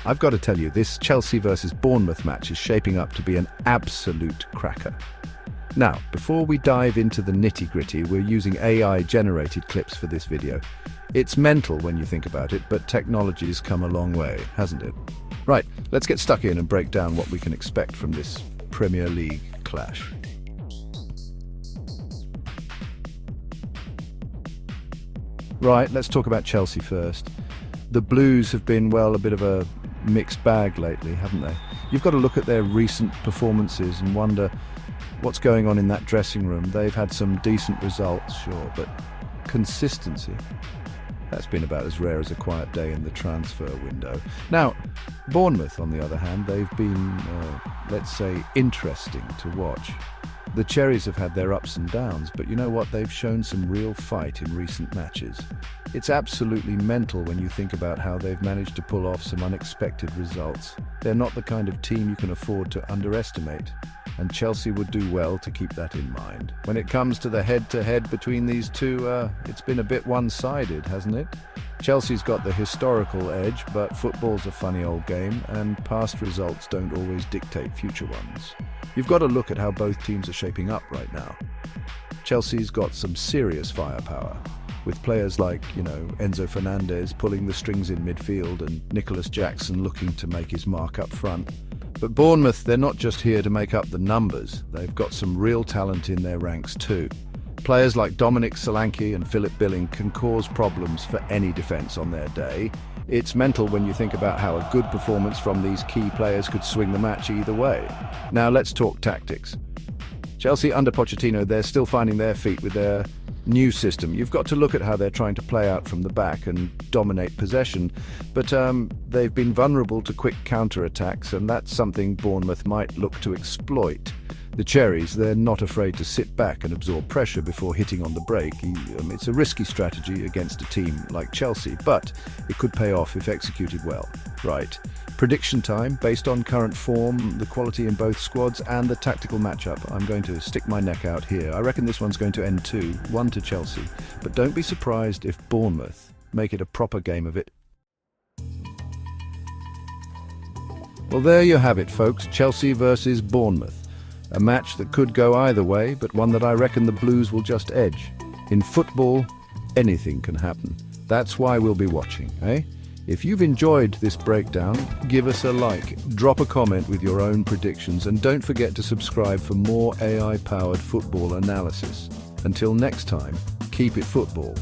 I've got to tell you, this Chelsea versus Bournemouth match is shaping up to be an absolute cracker. Now, before we dive into the nitty-gritty, we're using AI-generated clips for this video. It's mental when you think about it, but technology's come a long way, hasn't it? Right, let's get stuck in and break down what we can expect from this Premier League clash. Right, let's talk about Chelsea first. The Blues have been, well, a bit of a mixed bag lately, haven't they? You've got to look at their recent performances and wonder what's going on in that dressing room. They've had some decent results, sure, but consistency, that's been about as rare as a quiet day in the transfer window. Now, Bournemouth, on the other hand, they've been, let's say, interesting to watch. The Cherries have had their ups and downs, but you know what? They've shown some real fight in recent matches. It's absolutely mental when you think about how they've managed to pull off some unexpected results. They're not the kind of team you can afford to underestimate, and Chelsea would do well to keep that in mind. When it comes to the head-to-head between these two, it's been a bit one-sided, hasn't it? Chelsea's got the historical edge, but football's a funny old game, and past results don't always dictate future ones. You've got to look at how both teams are shaping up right now. Chelsea's got some serious firepower, with players like, Enzo Fernandez pulling the strings in midfield and Nicholas Jackson looking to make his mark up front. But Bournemouth, they're not just here to make up the numbers. They've got some real talent in their ranks too. Players like Dominic Solanke and Philip Billing can cause problems for any defence on their day. It's mental when you think about how a good performance from these key players could swing the match either way. Now let's talk tactics. Chelsea under Pochettino, they're still finding their feet with their new system. You've got to look at how they're trying to play out from the back and dominate possession, but they've been vulnerable to quick counter-attacks, and that's something Bournemouth might look to exploit. The Cherries, they're not afraid to sit back and absorb pressure before hitting on the break. It's a risky strategy against a team like Chelsea, but it could pay off if executed well. Right. Prediction time, based on current form, the quality in both squads and the tactical matchup. I'm going to stick my neck out here. I reckon this one's going to end 2-1 to Chelsea, but don't be surprised if Bournemouth make it a proper game of it. Well, there you have it, folks. Chelsea versus Bournemouth. A match that could go either way, but one that I reckon the Blues will just edge. In football, anything can happen. That's why we'll be watching, eh? If you've enjoyed this breakdown, give us a like, drop a comment with your own predictions, and don't forget to subscribe for more AI-powered football analysis. Until next time, keep it football.